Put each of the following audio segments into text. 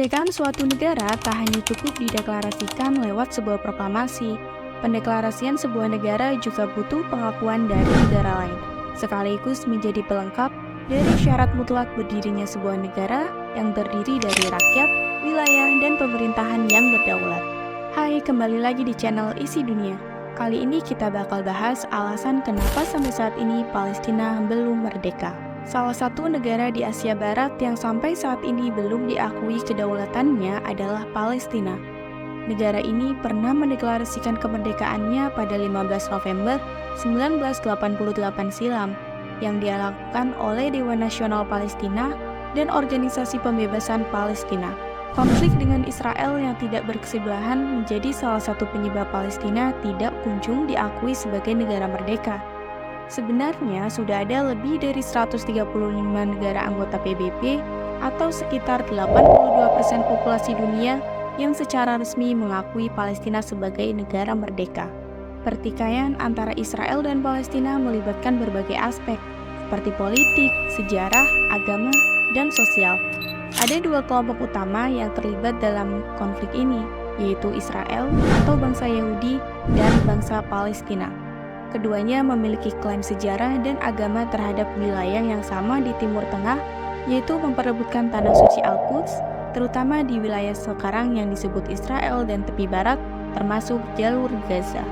Kemerdekaan suatu negara tak hanya cukup dideklarasikan lewat sebuah proklamasi. Pendeklarasian sebuah negara juga butuh pengakuan dari negara lain, sekaligus menjadi pelengkap dari syarat mutlak berdirinya sebuah negara yang terdiri dari rakyat, wilayah, dan pemerintahan yang berdaulat. Hai, kembali lagi di channel Isi Dunia. Kali ini kita bakal bahas alasan kenapa sampai saat ini Palestina belum merdeka. Salah satu negara di Asia Barat yang sampai saat ini belum diakui kedaulatannya adalah Palestina. Negara ini pernah mendeklarasikan kemerdekaannya pada 15 November 1988 silam, yang dilakukan oleh Dewan Nasional Palestina dan Organisasi Pembebasan Palestina. Konflik dengan Israel yang tidak bersebelahan menjadi salah satu penyebab Palestina tidak kunjung diakui sebagai negara merdeka. Sebenarnya sudah ada lebih dari 135 negara anggota PBB atau sekitar 82% populasi dunia yang secara resmi mengakui Palestina sebagai negara merdeka. Pertikaian antara Israel dan Palestina melibatkan berbagai aspek, seperti politik, sejarah, agama, dan sosial. Ada dua kelompok utama yang terlibat dalam konflik ini, yaitu Israel atau bangsa Yahudi dan bangsa Palestina. Keduanya memiliki klaim sejarah dan agama terhadap wilayah yang sama di Timur Tengah, yaitu memperebutkan tanah suci Al-Quds, terutama di wilayah sekarang yang disebut Israel dan tepi barat, termasuk jalur Gaza.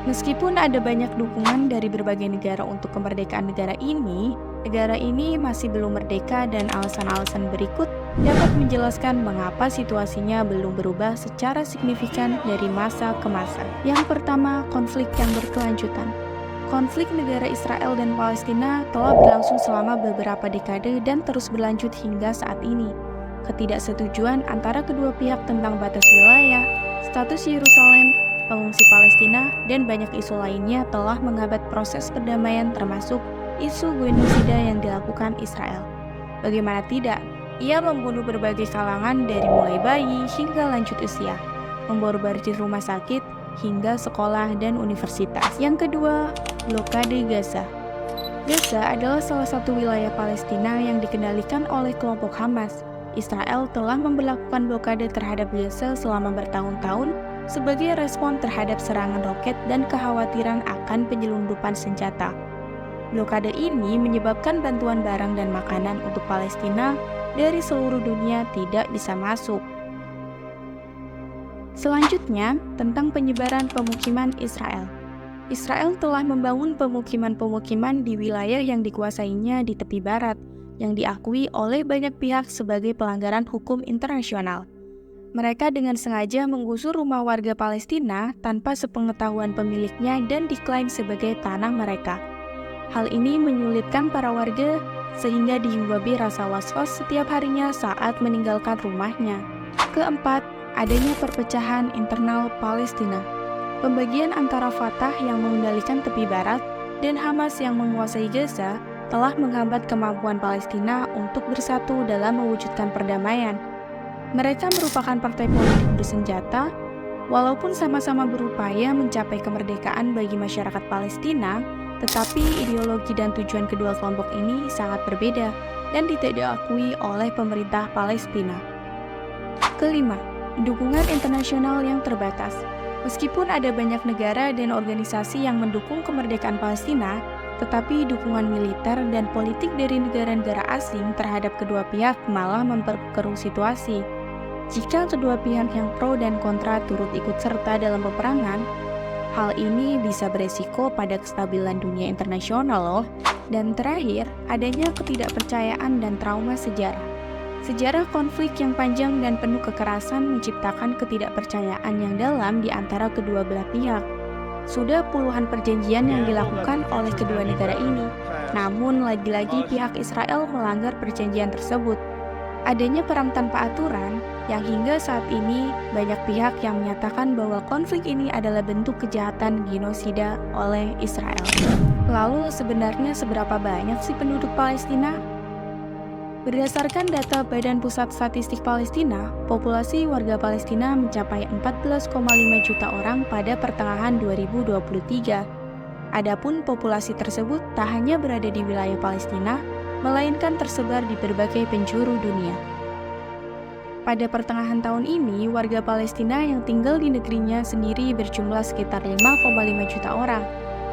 Meskipun ada banyak dukungan dari berbagai negara untuk kemerdekaan negara ini masih belum merdeka, dan alasan-alasan berikut dapat menjelaskan mengapa situasinya belum berubah secara signifikan dari masa ke masa. Yang pertama, konflik yang berkelanjutan. Konflik negara Israel dan Palestina telah berlangsung selama beberapa dekade dan terus berlanjut hingga saat ini. Ketidaksetujuan antara kedua pihak tentang batas wilayah, status Yerusalem, pengungsi Palestina, dan banyak isu lainnya telah menghambat proses perdamaian, termasuk isu genosida yang dilakukan Israel. Bagaimana tidak, ia membunuh berbagai kalangan dari mulai bayi hingga lanjut usia, membombardir rumah sakit hingga sekolah dan universitas. Yang kedua, blokade Gaza. Gaza adalah salah satu wilayah Palestina yang dikendalikan oleh kelompok Hamas. Israel telah memberlakukan blokade terhadap Gaza selama bertahun-tahun sebagai respon terhadap serangan roket dan kekhawatiran akan penyelundupan senjata. Blokade ini menyebabkan bantuan barang dan makanan untuk Palestina dari seluruh dunia tidak bisa masuk. Selanjutnya, tentang penyebaran pemukiman Israel. Israel telah membangun pemukiman-pemukiman di wilayah yang dikuasainya di tepi barat, yang diakui oleh banyak pihak sebagai pelanggaran hukum internasional. Mereka dengan sengaja menggusur rumah warga Palestina tanpa sepengetahuan pemiliknya dan diklaim sebagai tanah mereka. Hal ini menyulitkan para warga sehingga dihinggapi rasa was-was setiap harinya saat meninggalkan rumahnya. Keempat, adanya perpecahan internal Palestina. Pembagian antara Fatah yang mengendalikan tepi barat dan Hamas yang menguasai Gaza telah menghambat kemampuan Palestina untuk bersatu dalam mewujudkan perdamaian. Mereka merupakan partai politik bersenjata, walaupun sama-sama berupaya mencapai kemerdekaan bagi masyarakat Palestina, tetapi ideologi dan tujuan kedua kelompok ini sangat berbeda dan tidak diakui oleh pemerintah Palestina. Kelima, dukungan internasional yang terbatas. Meskipun ada banyak negara dan organisasi yang mendukung kemerdekaan Palestina, tetapi dukungan militer dan politik dari negara-negara asing terhadap kedua pihak malah memperkeruh situasi. Jika kedua pihak yang pro dan kontra turut ikut serta dalam peperangan, hal ini bisa beresiko pada kestabilan dunia internasional loh. Dan terakhir, adanya ketidakpercayaan dan trauma sejarah. Sejarah konflik yang panjang dan penuh kekerasan menciptakan ketidakpercayaan yang dalam di antara kedua belah pihak. Sudah puluhan perjanjian yang dilakukan oleh kedua negara ini, namun lagi-lagi pihak Israel melanggar perjanjian tersebut. Adanya perang tanpa aturan, yang hingga saat ini banyak pihak yang menyatakan bahwa konflik ini adalah bentuk kejahatan genosida oleh Israel. Lalu sebenarnya seberapa banyak sih penduduk Palestina? Berdasarkan data Badan Pusat Statistik Palestina, populasi warga Palestina mencapai 14,5 juta orang pada pertengahan 2023. Adapun populasi tersebut tak hanya berada di wilayah Palestina, melainkan tersebar di berbagai penjuru dunia. Pada pertengahan tahun ini, warga Palestina yang tinggal di negerinya sendiri berjumlah sekitar 5,5 juta orang.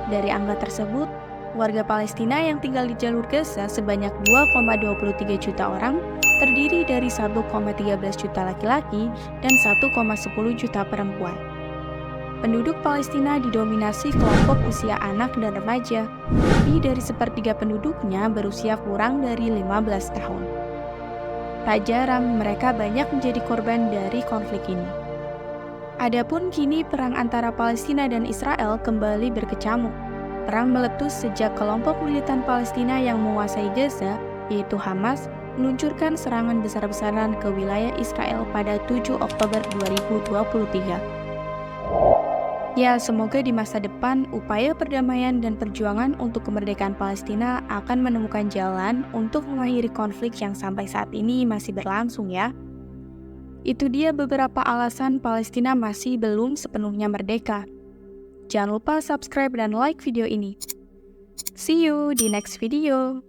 Dari angka tersebut, warga Palestina yang tinggal di jalur Gaza sebanyak 2,23 juta orang, terdiri dari 1,13 juta laki-laki dan 1,10 juta perempuan. Penduduk Palestina didominasi kelompok usia anak dan remaja. Lebih dari sepertiga penduduknya berusia kurang dari 15 tahun. Tak jarang mereka banyak menjadi korban dari konflik ini. Adapun kini perang antara Palestina dan Israel kembali berkecamuk. Perang meletus sejak kelompok militan Palestina yang menguasai Gaza, yaitu Hamas, meluncurkan serangan besar-besaran ke wilayah Israel pada 7 Oktober 2023. Ya, semoga di masa depan upaya perdamaian dan perjuangan untuk kemerdekaan Palestina akan menemukan jalan untuk mengakhiri konflik yang sampai saat ini masih berlangsung ya. Itu dia beberapa alasan Palestina masih belum sepenuhnya merdeka. Jangan lupa subscribe dan like video ini. See you di next video.